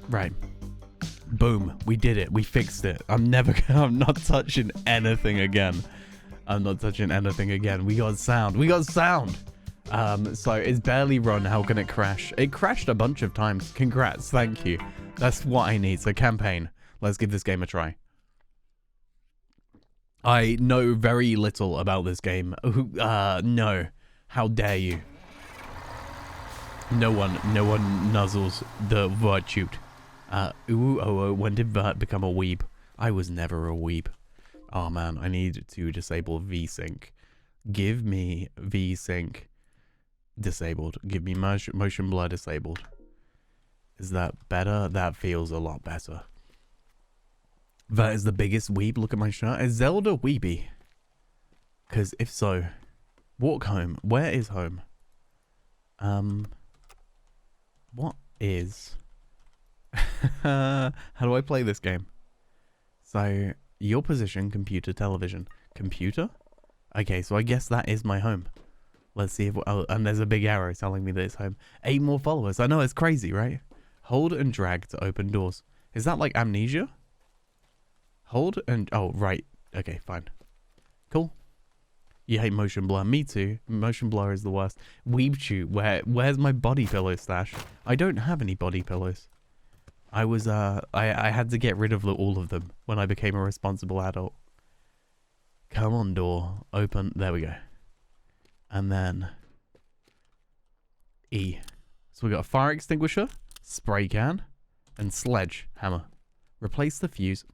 Right. Boom. We did it. We fixed it. I'm not touching anything again. I'm not touching anything again. We got sound. We got sound. So it's barely run. How can it crash? It crashed a bunch of times. Congrats. Thank you. That's what I need. So campaign. Let's give this game a try. I know very little about this game. No. How dare you? No one nuzzles the Virtute. When did Vert become a weeb? I was never a weeb. Oh man, I need to disable VSync. Give me VSync disabled. Give me motion blur disabled. Is that better? That feels a lot better. That is the biggest weeb. Look at my shirt. Is Zelda weeby? Because if so, walk home. Where is home? What is... How do I play this game? So, your position, computer, television. Computer? Okay, so I guess that is my home. Let's see if... Oh, and there's a big arrow telling me that it's home. 8 more followers. I know, it's crazy, right? Hold and drag to open doors. Is that like amnesia? Hold and... Oh, right. Okay, fine. Cool. You hate motion blur. Me too. Motion blur is the worst. Weebtute. Where's my body pillow stash? I don't have any body pillows. I was, I had to get rid of all of them when I became a responsible adult. Come on, door. Open. There we go. And then... E. So we got a fire extinguisher, spray can, and sledgehammer. Replace the fuse.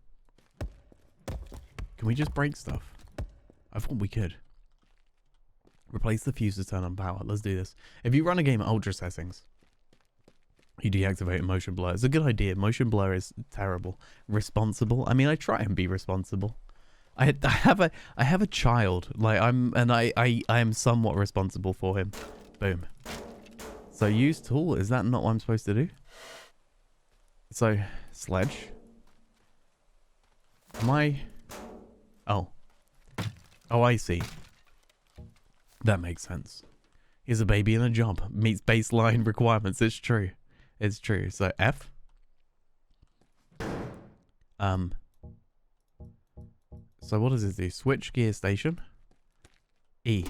Can we just break stuff? I thought we could. Replace the fuse to turn on power. Let's do this. If you run a game at ultra settings, you deactivate motion blur. It's a good idea. Motion blur is terrible. Responsible. I mean, I try and be responsible. I have a child. Like I am somewhat responsible for him. Boom. So use tool. Is that not what I'm supposed to do? So sledge. Am I? Oh. Oh, I see. That makes sense. Here's a baby in a job. Meets baseline requirements. It's true. It's true. So F. So what does it do? Switch gear station. E.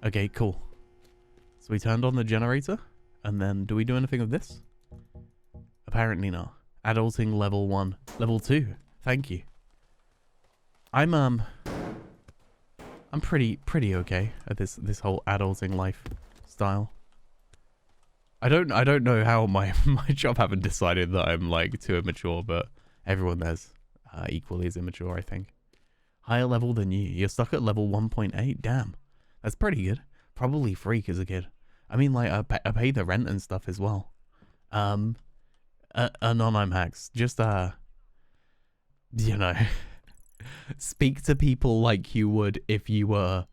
Okay, cool. So we turned on the generator. And then do we do anything with this? Apparently not. Adulting level 1. Level 2. Thank you. I'm pretty okay at this whole adulting lifestyle. I don't know how my job haven't decided that I'm like too immature, but everyone there's equally as immature, I think. Higher level than you. You're stuck at level 1.8. Damn, that's pretty good. Probably freak as a kid. I mean, like I pay the rent and stuff as well. Anon hacks. Just you know. Speak to people like you would if you were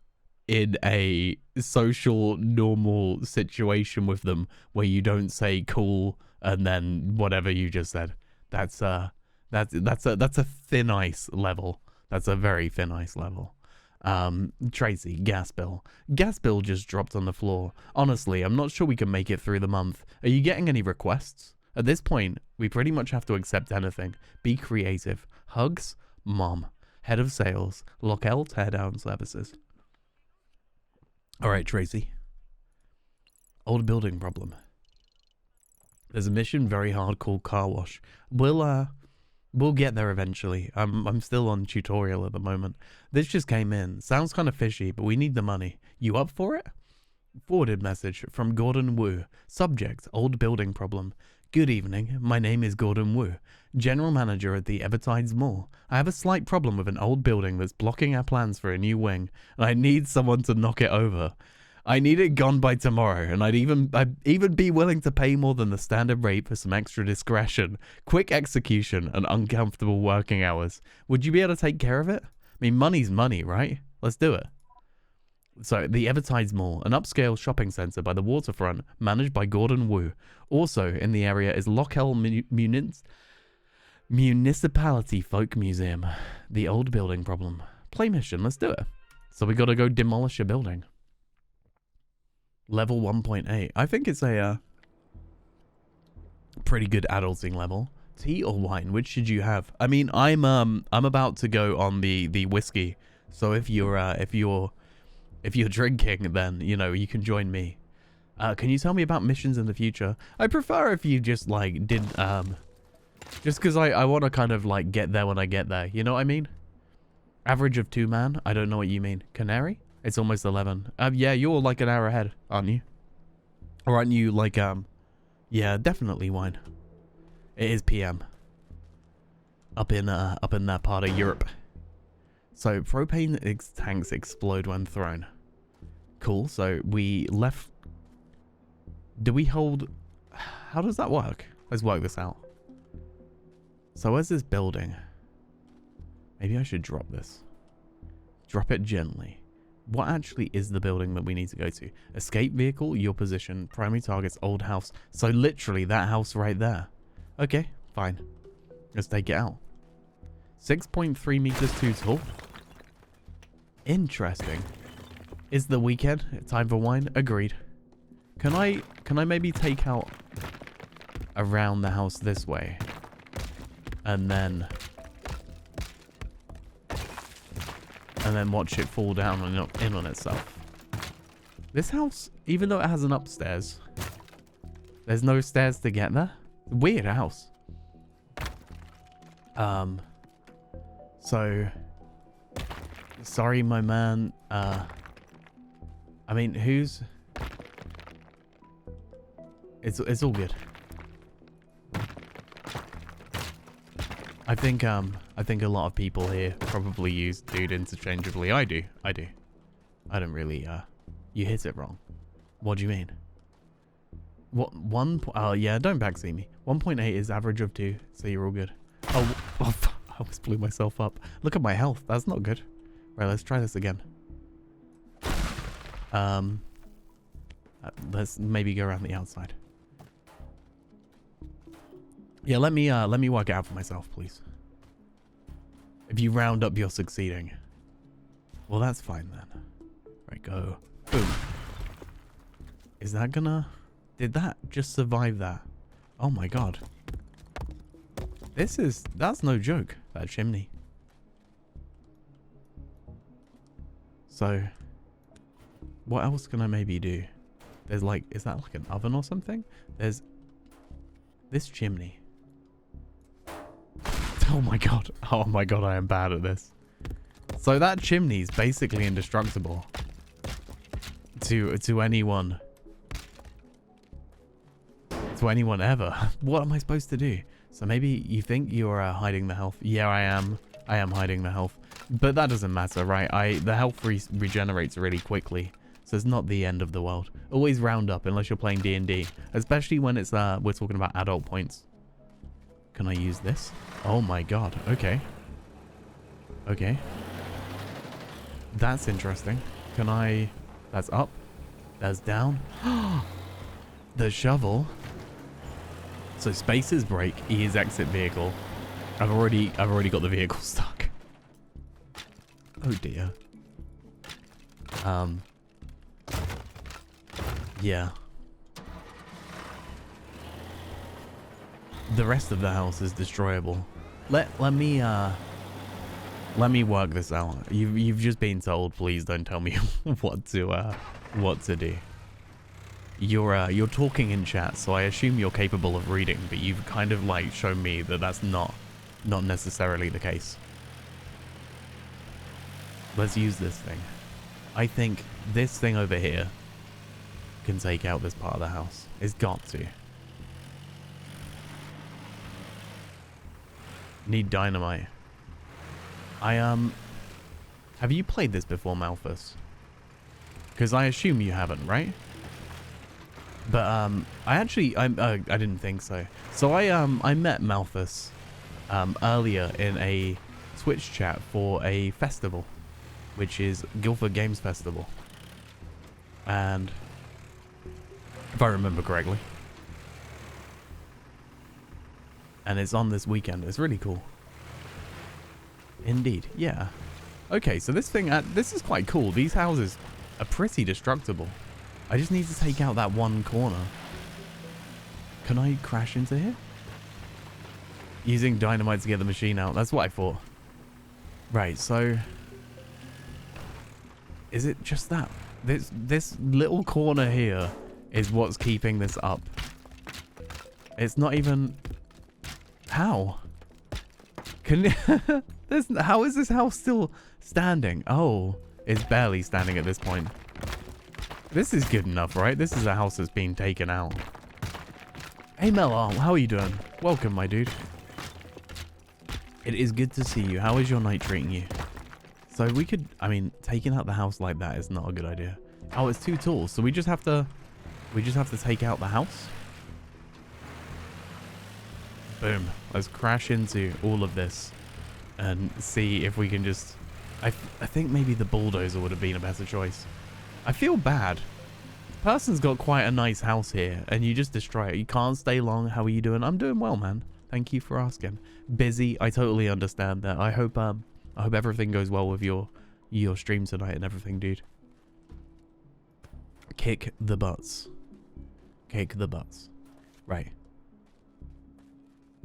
in a social normal situation with them where you don't say cool and then whatever you just said. That's a thin ice level. That's a very thin ice level. Tracy, gas bill. Gas bill just dropped on the floor. Honestly, I'm not sure we can make it through the month. Are you getting any requests? At this point, we pretty much have to accept anything. Be creative. Hugs, mom. Head of sales, Lockel Teardown Services. Alright, Tracy. Old building problem. There's a mission very hard called car wash. We'll get there eventually. I'm still on tutorial at the moment. This just came in. Sounds kind of fishy, but we need the money. You up for it? Forwarded message from Gordon Wu. Subject, old building problem. Good evening, my name is Gordon Wu, General Manager at the Evertides Mall. I have a slight problem with an old building that's blocking our plans for a new wing, and I need someone to knock it over. I need it gone by tomorrow, and I'd even be willing to pay more than the standard rate for some extra discretion, quick execution, and uncomfortable working hours. Would you be able to take care of it? I mean, money's money, right? Let's do it. So, the Evertides Mall, an upscale shopping centre by the waterfront, managed by Gordon Wu. Also in the area is Lockel Municipality Folk Museum. The old building problem. Play mission, let's do it. So we gotta go demolish a building. Level 1.8. I think it's a pretty good adulting level. Tea or wine? Which should you have? I mean, I'm about to go on the whiskey. So if you're drinking, then you know you can join me. Can you tell me about missions in the future? I prefer if you just like did just because I want to kind of like get there when I get there. You know what I mean? Average of 2 man? I don't know what you mean. Canary? It's almost 11. Yeah, you're like an hour ahead, aren't you? Or aren't you like yeah, definitely wine. It is PM. Up in that part of Europe. So propane tanks explode when thrown. Cool. So we left. Do we hold? How does that work? Let's work this out. So where's this building? Maybe I should drop this. Drop it gently. What actually is the building that we need to go to? Escape vehicle, your position, primary targets, old house. So literally that house right there. Okay, fine. Let's take it out. 6.3 meters too tall. Interesting. Is the weekend? Time for wine? Agreed. Can I maybe take out around the house this way? And then watch it fall down and in on itself. This house, even though it has an upstairs, there's no stairs to get there. Weird house. So sorry, my man. I mean, it's all good. I think a lot of people here probably use dude interchangeably. I do. I don't really you hit it wrong. What do you mean? What yeah, don't backseat me. 1.8 is average of 2, so you're all good. Oh, I almost blew myself up. Look at my health. That's not good. Right, let's try this again. Let's maybe go around the outside. Yeah, let me work it out for myself, please. If you round up, you're succeeding. Well, that's fine then. Right, go. Boom. Is that gonna... Did that just survive that? Oh my god. That's no joke, that chimney. So, what else can I maybe do? There's like, is that like an oven or something? There's this chimney. Oh my god, I am bad at this. So that chimney's basically indestructible to anyone. To anyone ever. What am I supposed to do? So maybe you think you're hiding the health. Yeah, I am hiding the health. But that doesn't matter, right? The health regenerates really quickly. So it's not the end of the world. Always round up unless you're playing D&D. Especially when it's we're talking about adult points. Can I use this? Oh my god. Okay. Okay. That's interesting. Can I... That's up. That's down. The shovel. So spaces break. E is exit vehicle. I've already got the vehicle stuck. Oh dear. Yeah. The rest of the house is destroyable. Let me work this out. You've just been told. Please don't tell me what to do. You're talking in chat, so I assume you're capable of reading, but you've kind of like shown me that that's not necessarily the case. Let's use this thing. I think this thing over here can take out this part of the house. It's got to. Need dynamite. Have you played this before, Malthus? Because I assume you haven't, right? But I didn't think so. So I met Malthus earlier in a Twitch chat for a festival, which is Guildford Games Festival. And if I remember correctly. And it's on this weekend. It's really cool. Indeed, yeah. Okay, so this thing, this is quite cool. These houses are pretty destructible. I just need to take out that one corner. Can I crash into here? Using dynamite to get the machine out. That's what I thought. Right, so... Is it just that? This little corner here is what's keeping this up. It's not even... How? How is this house still standing? Oh, it's barely standing at this point. This is good enough, right? This is a house that's been taken out. Hey Mel, how are you doing? Welcome, my dude. It is good to see you. How is your night treating you? So we could, I mean, taking out the house like that is not a good idea. Oh, it's too tall. So we just have to take out the house. Boom. Let's crash into all of this and see if we can just... I think maybe the bulldozer would have been a better choice. I feel bad. Person's got quite a nice house here and you just destroy it. You can't stay long. How are you doing? I'm doing well, man. Thank you for asking. Busy. I totally understand that. I hope everything goes well with your stream tonight and everything, dude. Kick the butts. Kick the butts. Right.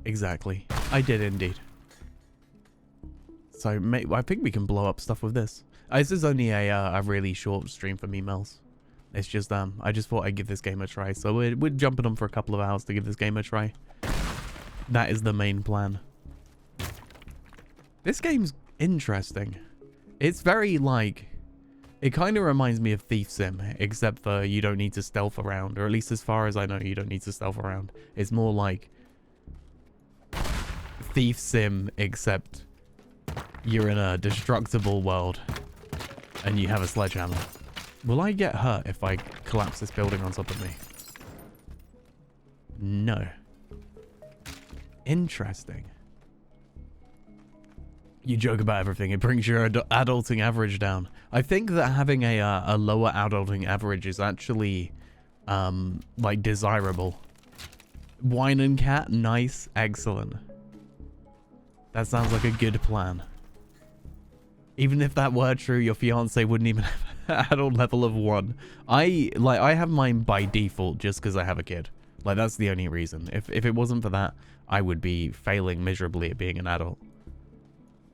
Exactly. I did indeed. So, I think we can blow up stuff with this. This is only a really short stream for me, Mels. It's just, I just thought I'd give this game a try. So we're jumping on for a couple of hours to give this game a try. That is the main plan. This game's interesting. It's very, like... It kind of reminds me of Thief Sim, except for you don't need to stealth around. Or at least as far as I know, you don't need to stealth around. It's more like... Thief Sim, except... You're in a destructible world. And you have a sledgehammer. Will I get hurt if I collapse this building on top of me? No. Interesting. You joke about everything. It brings your adulting average down. I think that having a lower adulting average is actually, like, desirable. Wine and cat? Nice. Excellent. That sounds like a good plan. Even if that were true, your fiance wouldn't even have an adult level of 1. I have mine by default just because I have a kid. Like, that's the only reason. If it wasn't for that, I would be failing miserably at being an adult.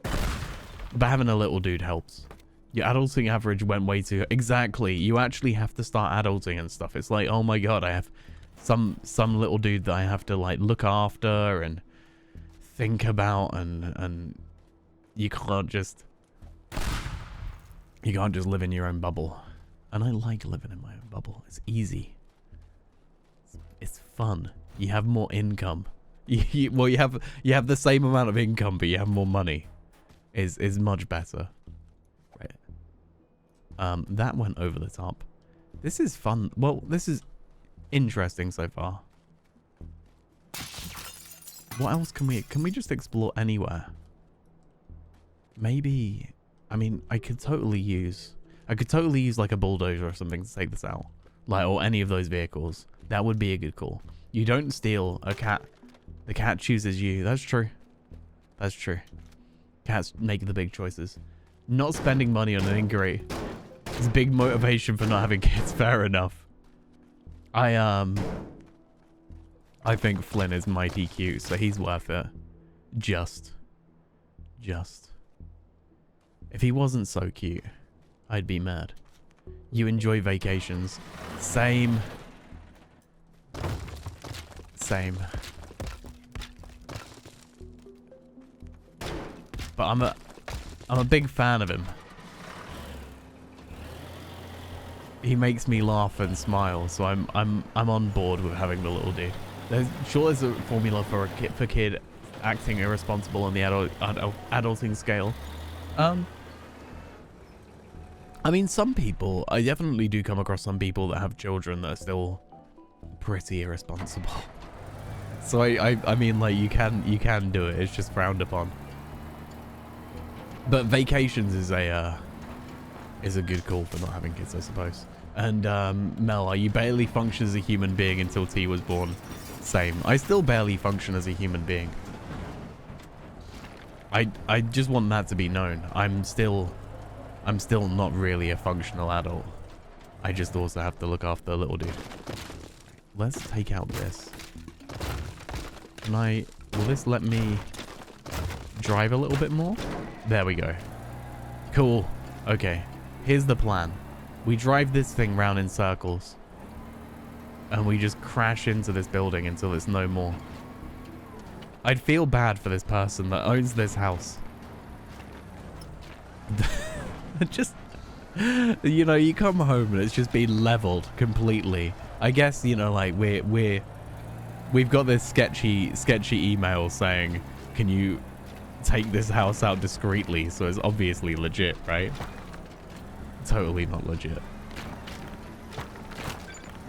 But having a little dude helps. Your adulting average went way too... Exactly. You actually have to start adulting and stuff. It's like, oh my god, I have some little dude that I have to, like, look after and think about, and you can't just... You can't just live in your own bubble. And I like living in my own bubble. It's easy. It's fun. You have more income. Well, you have the same amount of income, but you have more money. Is much better. Right. That went over the top. This is fun. Well, this is interesting so far. What else can we just explore anywhere? Maybe, I mean, I could totally use like a bulldozer or something to take this out. Like, or any of those vehicles. That would be a good call. You don't steal a cat. The cat chooses you. That's true. That's true. Cats make the big choices. Not spending money on an injury is big motivation for not having kids. Fair enough. I think Flynn is mighty cute, so he's worth it. Just. If he wasn't so cute, I'd be mad. You enjoy vacations. Same. But I'm a big fan of him. He makes me laugh and smile, so I'm on board with having the little dude. There's a formula for kid acting irresponsible on the adulting scale. I mean, some people, I definitely do come across some people that have children that are still pretty irresponsible. So I mean, like, you can do it. It's just frowned upon. But vacations is a good call for not having kids, I suppose. And Mel, you barely function as a human being until T was born. Same. I still barely function as a human being. I just want that to be known. I'm still not really a functional adult. I just also have to look after the little dude. Let's take out this. Will this let me drive a little bit more? There we go. Cool. Okay. Here's the plan. We drive this thing round in circles. And we just crash into this building until it's no more. I'd feel bad for this person that owns this house. Just, you know, you come home and it's just been leveled completely. I guess, you know, like we've got this sketchy email saying, can you take this house out discreetly? So it's obviously legit, right? Totally not legit.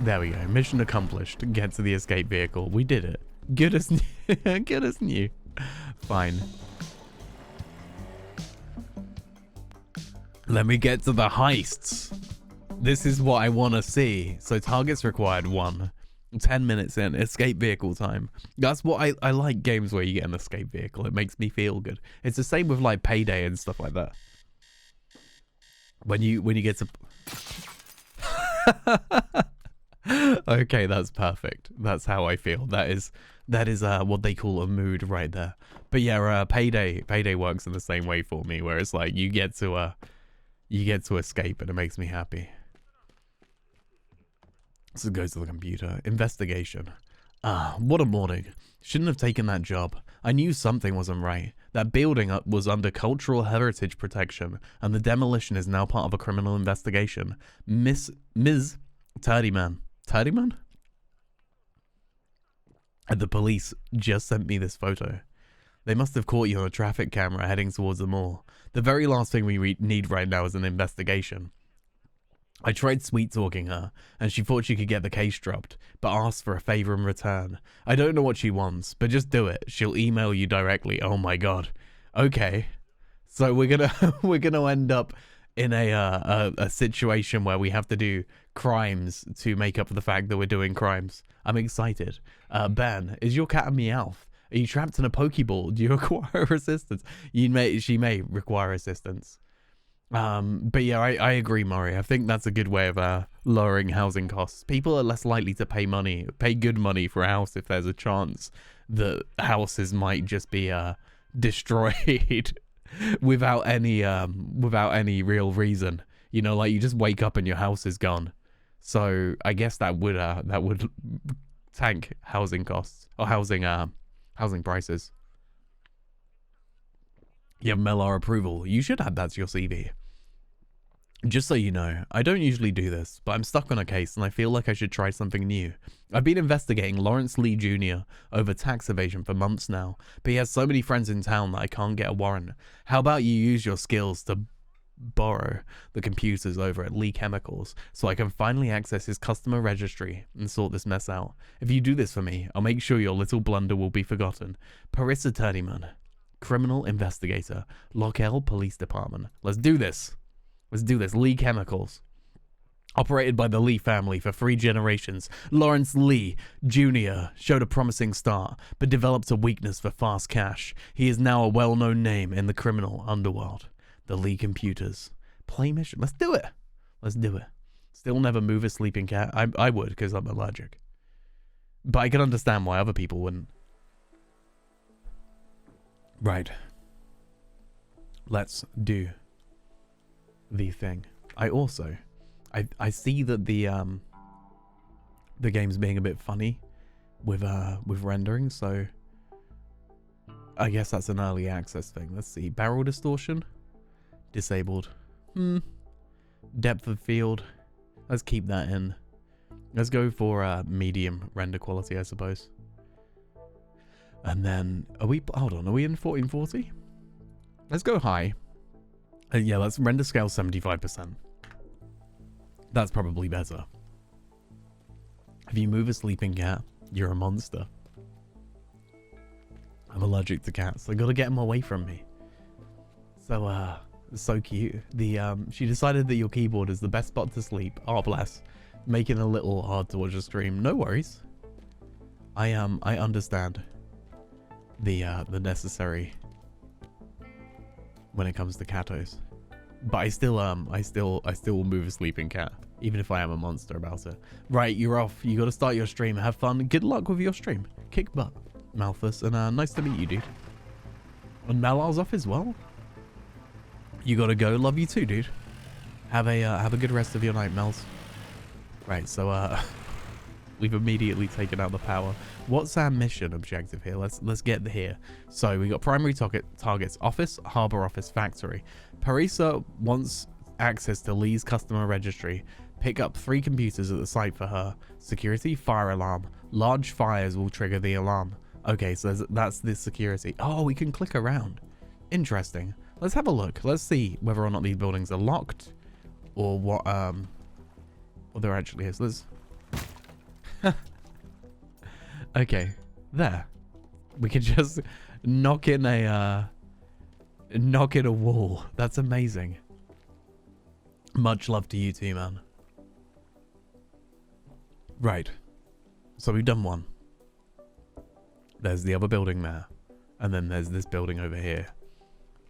There we go. Mission accomplished. Get to the escape vehicle. We did it. Good as new. Good as new. Fine. Let me get to the heists. This is what I want to see. So targets required 1. 10 minutes in. Escape vehicle time. That's what I like games where you get an escape vehicle. It makes me feel good. It's the same with like Payday and stuff like that. When you get to... Okay, that's perfect. That's how I feel. That is what they call a mood right there. But yeah, Payday works in the same way for me, where it's like you get to escape and it makes me happy. So it goes to the computer. Investigation. Ah, what a morning. Shouldn't have taken that job. I knew something wasn't right. That building was under cultural heritage protection, and the demolition is now part of a criminal investigation. Ms. Teardown. Teardown? And the police just sent me this photo. They must have caught you on a traffic camera heading towards the mall. The very last thing we need right now is an investigation. I tried sweet-talking her, and she thought she could get the case dropped, but asked for a favor in return. I don't know what she wants, but just do it. She'll email you directly. Oh my god. Okay. So we're gonna end up in a situation where we have to do crimes to make up for the fact that we're doing crimes. I'm excited. Ben, is your cat a Meowth? Are you trapped in a Pokeball? Do you require assistance? She may require assistance. But yeah, I agree, Maury. I think that's a good way of lowering housing costs. People are less likely to pay good money for a house if there's a chance that houses might just be destroyed without any real reason. You know, like you just wake up and your house is gone. So I guess that would tank housing costs or housing prices. You have Mellar approval. You should add that to your CV. Just so you know, I don't usually do this, but I'm stuck on a case and I feel like I should try something new. I've been investigating Lawrence Lee Jr. over tax evasion for months now, but he has so many friends in town that I can't get a warrant. How about you use your skills to borrow the computers over at Lee Chemicals so I can finally access his customer registry and sort this mess out? If you do this for me, I'll make sure your little blunder will be forgotten. Parissa Turdyman. Criminal investigator, Lockell Police Department. Let's do this. Let's do this. Lee Chemicals. Operated by the Lee family for 3 generations, Lawrence Lee Jr. showed a promising start, but developed a weakness for fast cash. He is now a well-known name in the criminal underworld. The Lee Computers. Play mission. Let's do it. Let's do it. Still never move a sleeping cat. I would, because I'm allergic. But I can understand why other people wouldn't. Right. Let's do the thing. I see that the game's being a bit funny with rendering, so I guess that's an early access thing. Let's see. Barrel distortion disabled. Depth of field. Let's keep that in. Let's go for medium render quality, I suppose. And then, hold on, are we in 1440? Let's go high. Yeah, let's render scale 75%. That's probably better. If you move a sleeping cat, you're a monster. I'm allergic to cats. I gotta get them away from me. So, so cute. She decided that your keyboard is the best spot to sleep. Oh, bless. Making it a little hard to watch a stream. No worries. I understand the necessary when it comes to catos, but I still will move a sleeping cat even if I am a monster about it. Right, you're off. You got to start your stream. Have fun. Good luck with your stream. Kick butt. Malthus, and nice to meet you, dude. And Malar's off as well. You gotta go. Love you too, dude. Have a good rest of your night, Mels. Right, so we've immediately taken out the power. What's our mission objective here? Let's get here. So we got primary targets: office, harbor office, factory. Parisa wants access to Lee's customer registry. Pick up 3 computers at the site for her. Security, fire alarm. Large fires will trigger the alarm. Okay, so that's the security. Oh, we can click around. Interesting. Let's have a look. Let's see whether or not these buildings are locked or what there actually is. Let's okay, there. We can just knock in a wall. That's amazing. Much love to you too, man. Right. So we've done one. There's the other building there. And then there's this building over here.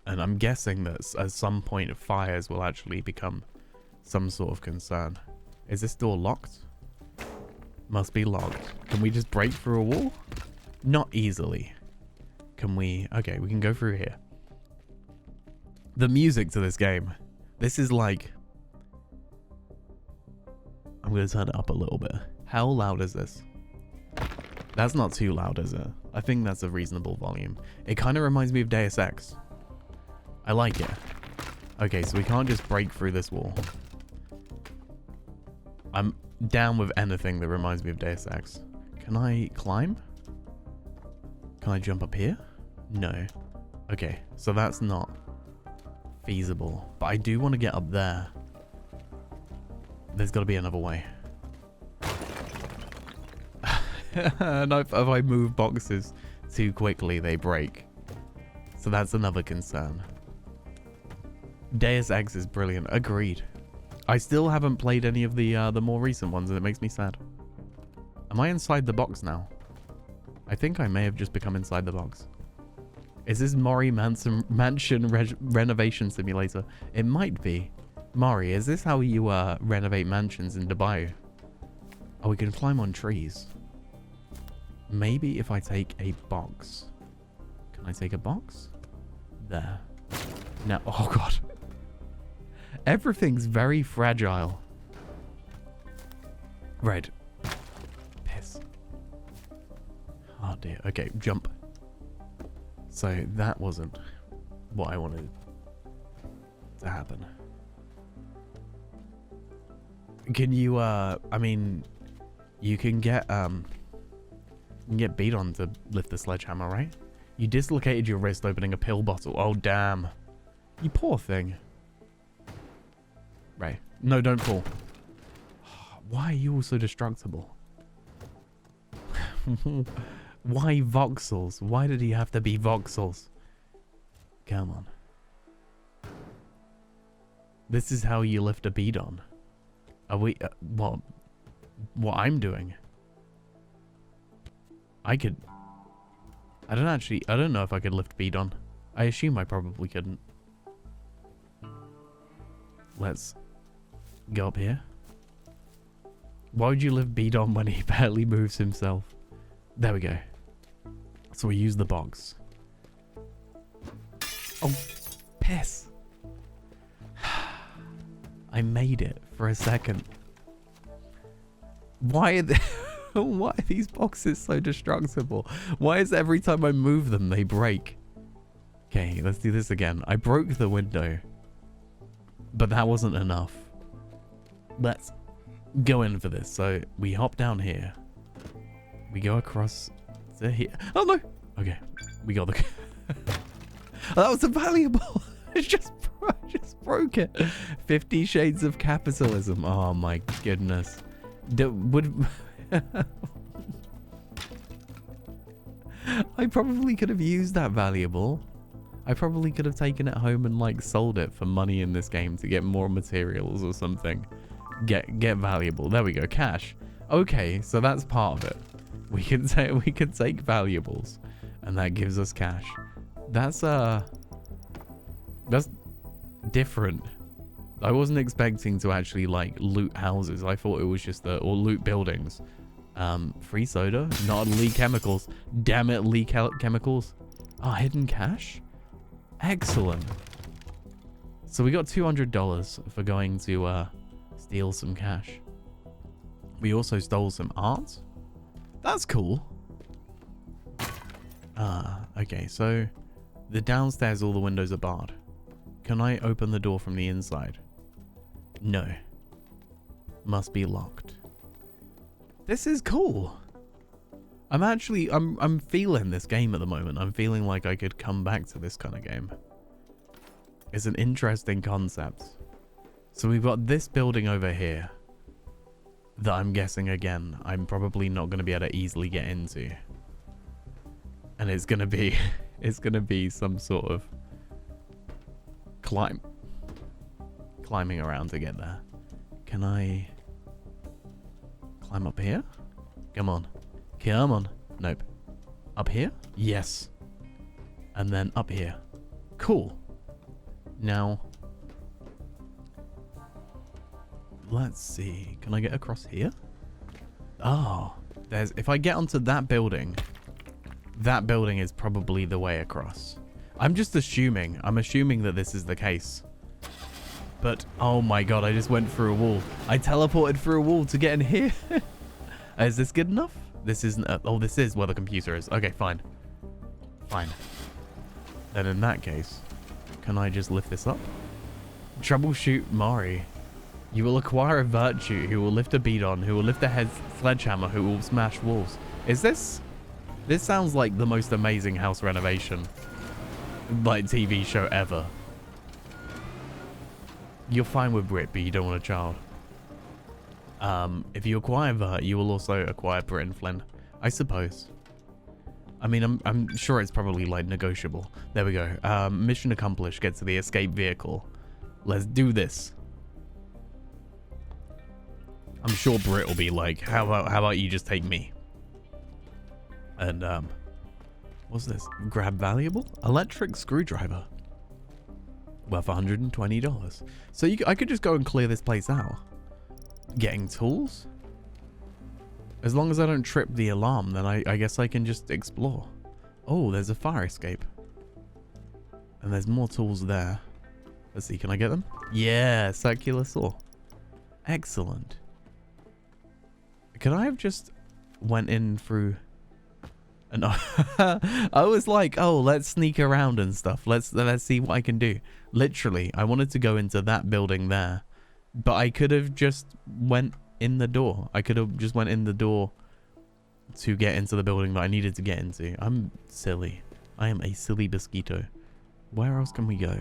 And I'm guessing that at some point fires will actually become some sort of concern. Is this door locked? Must be locked. Can we just break through a wall? Not easily. Can we? Okay, we can go through here. The music to this game. This is like... I'm going to turn it up a little bit. How loud is this? That's not too loud, is it? I think that's a reasonable volume. It kind of reminds me of Deus Ex. I like it. Okay, so we can't just break through this wall. I'm down with anything that reminds me of Deus Ex. Can I climb? Can I jump up here? No. Okay, so that's not feasible. But I do want to get up there. There's got to be another way. And if I move boxes too quickly, they break. So that's another concern. Deus Ex is brilliant. Agreed. I still haven't played any of the more recent ones, and it makes me sad. Am I inside the box now? I think I may have just become inside the box. Is this Mori Mansion renovation simulator? It might be. Mori, is this how you renovate mansions in Dubai? Oh, we can climb on trees. Maybe if I take a box. Can I take a box? There. Now, oh god. Everything's very fragile. Right. Piss. Oh dear. Okay, jump. So that wasn't what I wanted to happen. Can you, I mean, you can get beat on to lift the sledgehammer, right? You dislocated your wrist opening a pill bottle. Oh, damn. You poor thing. Right. No, don't fall. Why are you all so destructible? Why voxels? Why did he have to be voxels? Come on. This is how you lift a bead on. Are we... what I'm doing? I could... I don't know if I could lift bead on. I assume I probably couldn't. Let's go up here. Why would you lift bead on when he barely moves himself? There we go. So we use the box. Oh, piss. I made it for a second. Why are these boxes so destructible? Why is every time I move them, they break? Okay, let's do this again. I broke the window, but that wasn't enough. Let's go in for this. So we hop down here. We go across to here. Oh no! Okay, we got the... Oh, that was a valuable. I just broke it. 50 Shades of Capitalism. Oh my goodness. I probably could have used that valuable. I probably could have taken it home and like sold it for money in this game to get more materials or something. Get valuable. There we go. Cash. Okay, so that's part of it. We can take valuables, and that gives us cash. That's different. I wasn't expecting to actually like loot houses. I thought it was just or loot buildings. Free soda, not Lee Chemicals. Damn it, Lee Chemicals. Oh, hidden cash? Excellent. So we got $200 for going to steal some cash. We also stole some art. That's cool. Okay, so the downstairs, all the windows are barred. Can I open the door from the inside? No. Must be locked. This is cool. I'm feeling this game at the moment. I'm feeling like I could come back to this kind of game. It's an interesting concept. So we've got this building over here that I'm guessing, again, I'm probably not going to be able to easily get into. And it's going to be it's going to be some sort of climbing around to get there. Can I climb up here? Come on. Come on. Nope. Up here? Yes. And then up here. Cool. Now, let's see. Can I get across here? Oh, if I get onto that building is probably the way across. I'm assuming that this is the case. But, oh my god, I just went through a wall. I teleported through a wall to get in here. Is this good enough? This isn't, oh, this is where the computer is. Okay, fine. Fine. Then in that case, can I just lift this up? Troubleshoot Mari. You will acquire a Virtute who will lift a beat-on, who will lift a sledgehammer, who will smash walls. Is this? This sounds like the most amazing house renovation, like, TV show ever. You're fine with Brit, but you don't want a child. If you acquire Vert, you will also acquire Brit and Flynn, I suppose. I mean, I'm sure it's probably, like, negotiable. There we go. Mission accomplished. Get to the escape vehicle. Let's do this. I'm sure Brit will be like, how about you just take me? And, what's this? Grab valuable? Electric screwdriver. Worth $120. So I could just go and clear this place out. Getting tools? As long as I don't trip the alarm, then I guess I can just explore. Oh, there's a fire escape. And there's more tools there. Let's see, can I get them? Yeah, circular saw. Excellent. Could I have just went in through... And I was like, oh, let's sneak around and stuff. Let's see what I can do. Literally, I wanted to go into that building there. But I could have just went in the door. I could have just went in the door to get into the building that I needed to get into. I'm silly. I am a silly mosquito. Where else can we go?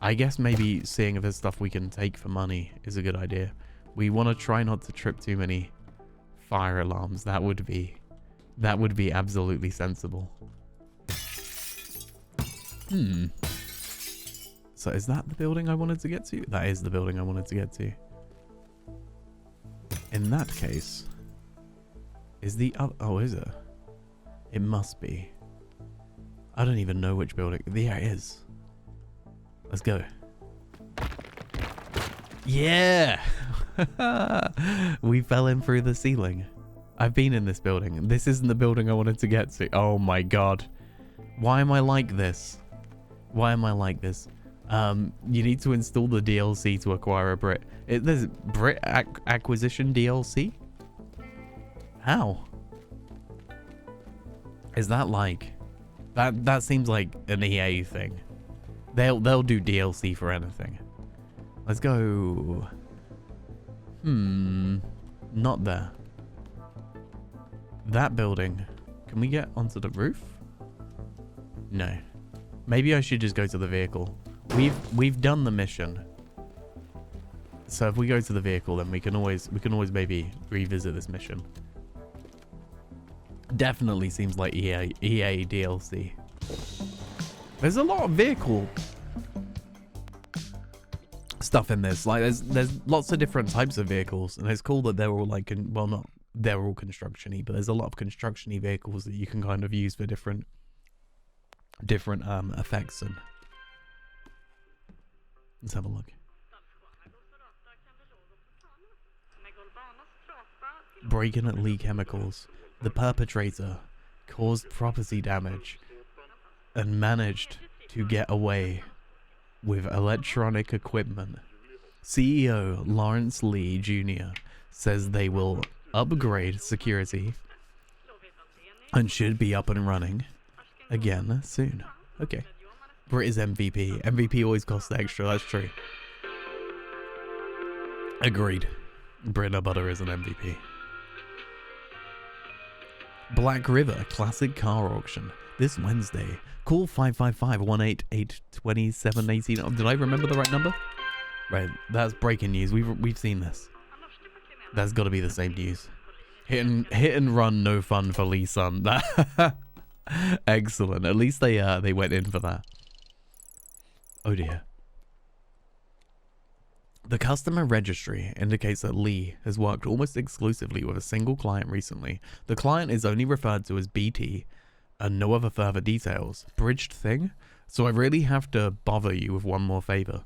I guess maybe seeing if there's stuff we can take for money is a good idea. We want to try not to trip too many fire alarms. That would be absolutely sensible. So is that the building I wanted to get to? That is the building I wanted to get to. In that case, is the other... Oh, is it? It must be. I don't even know which building. There it is. Let's go. Yeah! We fell in through the ceiling. I've been in this building. This isn't the building I wanted to get to. Oh my god. Why am I like this? Why am I like this? You need to install the DLC to acquire a Brit. There's Brit acquisition DLC? How? Is that like... That seems like an EA thing. They'll do DLC for anything. Let's go... Not there. That building. Can we get onto the roof? No. Maybe I should just go to the vehicle. We've done the mission. So if we go to the vehicle, then we can always maybe revisit this mission. Definitely seems like EA DLC. There's a lot of vehicle stuff in this. Like there's lots of different types of vehicles, and it's cool that they're all like, well, not they're all construction-y, but there's a lot of construction-y vehicles that you can kind of use for different effects. And let's have a look. break-in at Lee Chemicals. The perpetrator caused property damage and managed to get away with electronic equipment. CEO Lawrence Lee Jr. says they will upgrade security and should be up and running again soon. Okay. Brit is MVP. MVP always costs extra, that's true. Agreed. Brit Butter is an MVP. Black River Classic Car Auction this Wednesday. Call 555-188-2718. Oh, did I remember the right number? Right, that's breaking news. We've seen this. That's got to be the same news. Hit and run, no fun for Lee Sun. Excellent. At least they went in for that. Oh dear. The customer registry indicates that Lee has worked almost exclusively with a single client recently. The client is only referred to as BT and no other further details. Bridged thing? So I really have to bother you with one more favor.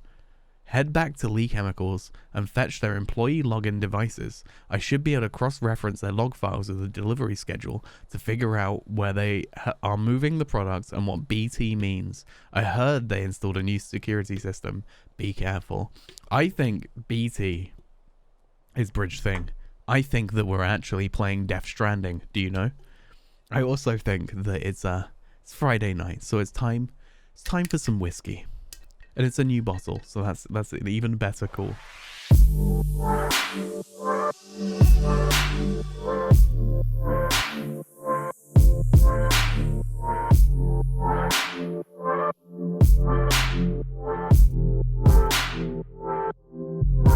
Head back to Lee Chemicals and fetch their employee login devices. I should be able to cross-reference their log files with the delivery schedule to figure out where they are moving the products and what BT means. I heard they installed a new security system. Be careful. I think BT is Bridge Thing. I think that we're actually playing Death Stranding. Do you know? I also think that it's Friday night, so it's time for some whiskey. And it's a new bottle, so that's an even better call.